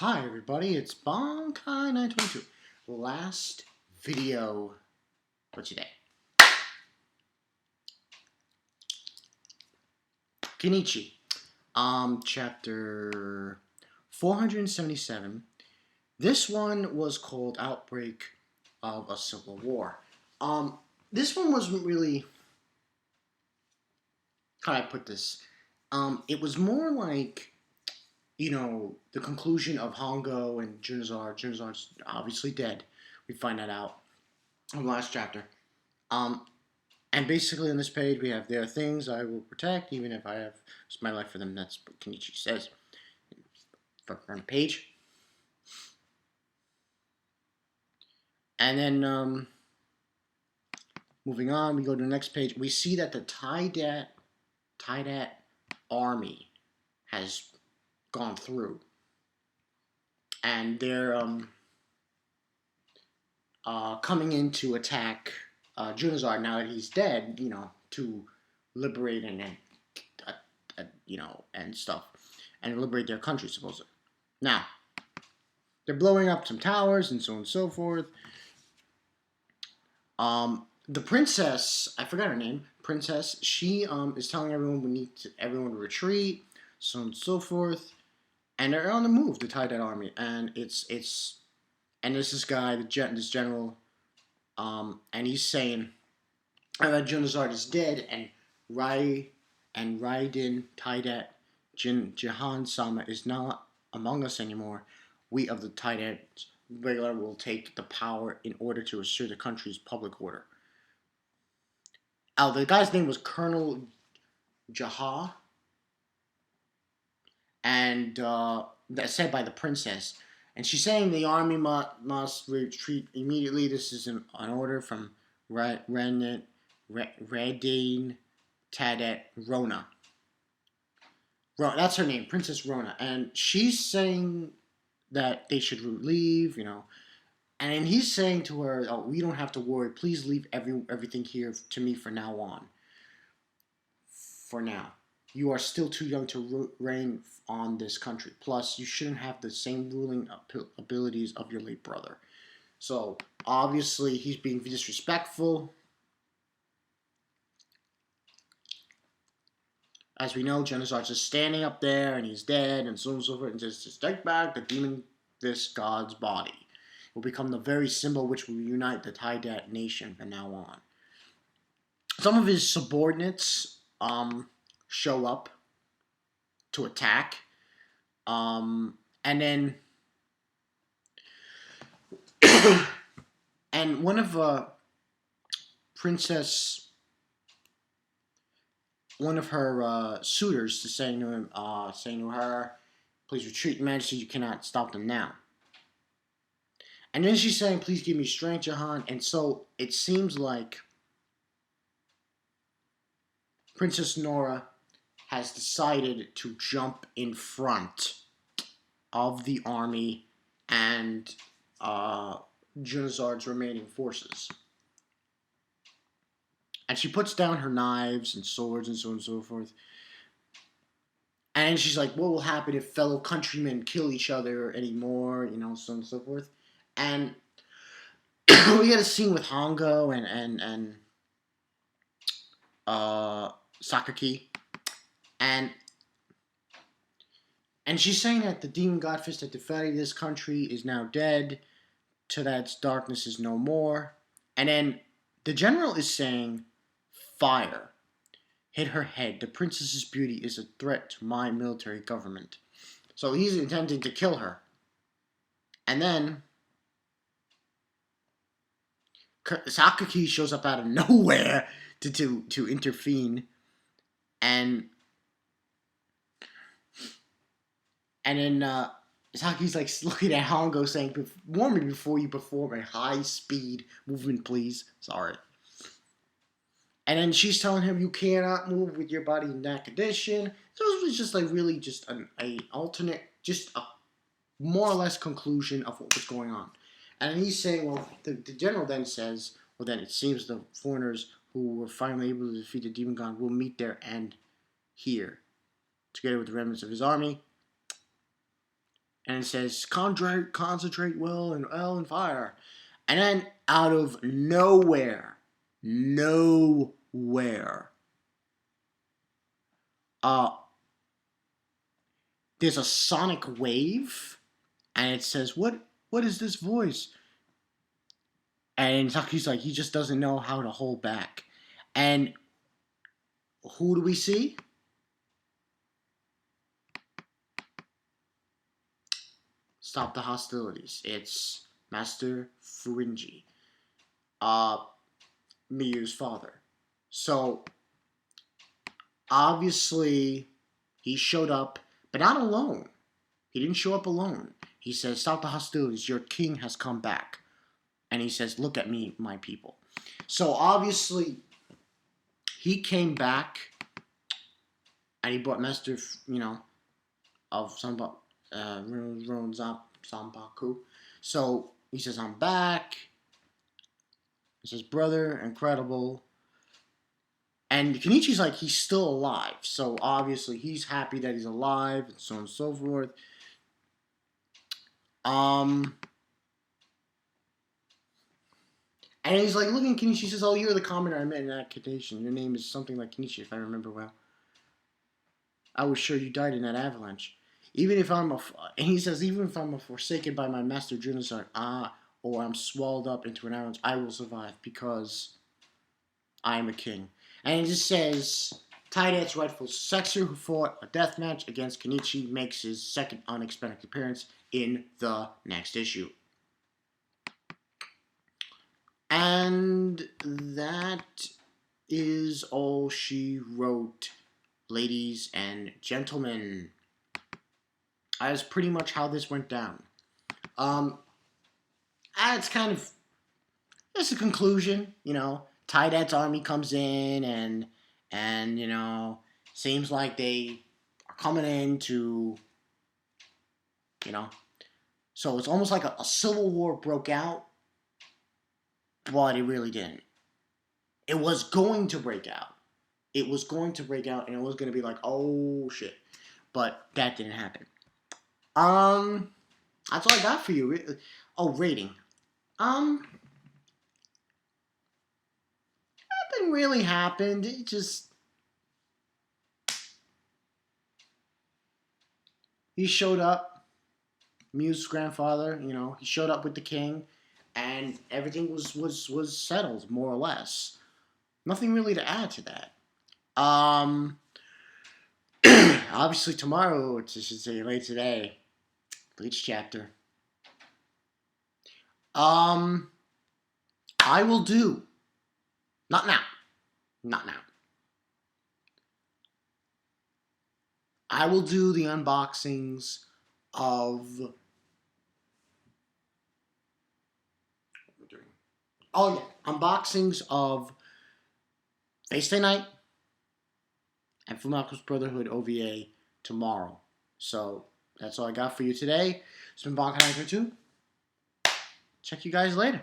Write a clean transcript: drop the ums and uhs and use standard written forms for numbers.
Hi everybody, it's Bonkai922. Last video for today. Kenichi. Chapter 477. This one was called Outbreak of a Civil War. This one wasn't really, how do I put this? It was more like, the conclusion of Hongo and Junizar. Junizar's obviously dead. We find that out in the last chapter. And basically on this page we have, there are things I will protect even if I have risked my life for them. That's what Kenichi says. Front page. And then moving on, we go to the next page. We see that the Taidat army has gone through. And they're coming in to attack Junizar now that he's dead, to liberate and stuff, and liberate their country, supposedly. Now, they're blowing up some towers and so on and so forth. The princess, I forgot her name, princess, she is telling everyone everyone to retreat, so on and so forth. And they're on the move, the Taidat army, and there's this guy, this general, and he's saying that Junizar is dead, and Raiden Taidat Jahan Sama is not among us anymore. We of the Taidat regular will take the power in order to assure the country's public order. The guy's name was Colonel Jaha, and that's said by the princess. And she's saying the army must retreat immediately. This is an order from Raiden Taidat Rona. That's her name, Princess Rona. And she's saying that they should leave, And then he's saying to her, "Oh, we don't have to worry. Please leave everything here to me for now on. For now. You are still too young to reign on this country. Plus, you shouldn't have the same ruling abilities of your late brother." So, obviously, he's being disrespectful. As we know, Junizar's just standing up there, and he's dead, and so on and so forth, and just take back the demon, this god's body. It will become the very symbol which will unite the Taidat nation from now on. Some of his subordinates show up to attack, and then and one of one of her suitors is saying to her, "Please retreat, Your Majesty. You cannot stop them now." And then she's saying, "Please give me strength, Jahan." And so it seems like Princess Nora has decided to jump in front of the army and Junizar's remaining forces. And she puts down her knives and swords and so on and so forth. And she's like, "What will happen if fellow countrymen kill each other anymore?" So on and so forth. And we get a scene with Hongo and Sakaki. And she's saying that the demon godfish that defended this country is now dead, so that its darkness is no more. And then the general is saying, "Fire hit her head. The princess's beauty is a threat to my military government." So he's intending to kill her. And then Sakaki shows up out of nowhere to intervene, and then Saki's like looking at Hongo saying, "Warn me before you perform a high-speed movement, please." Sorry. And then she's telling him, "You cannot move with your body in that condition." So it was just like really just an alternate, just a more or less conclusion of what was going on. And he's saying, well, the general then says, well, then it seems the foreigners who were finally able to defeat the demon god will meet their end here, together with the remnants of his army. and it says concentrate will and L and fire. And then out of nowhere, uh, there's a sonic wave, and it says, What is this voice? And Saki's like, he just doesn't know how to hold back. And who do we see? Stop the hostilities. It's Master Furinji, Miyu's father. So obviously he showed up, but not alone. He didn't show up alone. He says, "Stop the hostilities. Your king has come back." And he says, "Look at me, my people." So obviously he came back, and he brought Master, of Zanpaku. So he says, "I'm back." He says, "Brother, incredible." And Kenichi's like, he's still alive. So obviously he's happy that he's alive, and so on and so forth. And he's like, looking at Kenichi, says, "Oh, you're the commoner I met in that quotation. Your name is something like Kenichi, if I remember well. I was sure you died in that avalanche. And he says, even if I'm forsaken by my master Junosar, or I'm swallowed up into an avalanche, I will survive because I am a king." And it just says, Taidat's rightful successor who fought a death match against Kenichi makes his second unexpected appearance in the next issue. And that is all she wrote, ladies and gentlemen. That's pretty much how this went down. It's kind of, it's a conclusion, Taidat's army comes in and seems like they are coming in to, so it's almost like a civil war broke out, but it really didn't. It was going to break out. And it was going to be like, oh shit. But that didn't happen. That's all I got for you. Oh, rating. Nothing really happened. It just, he showed up, Mew's grandfather, he showed up with the king, and everything was settled, more or less. Nothing really to add to that. Obviously tomorrow, I should say late today, Bleach chapter. I will do. Not now. I will do the unboxings of. Oh yeah, unboxings of Face Day Night and Fumaku's Brotherhood OVA tomorrow. So that's all I got for you today. It's been Bonkai 2. Check you guys later.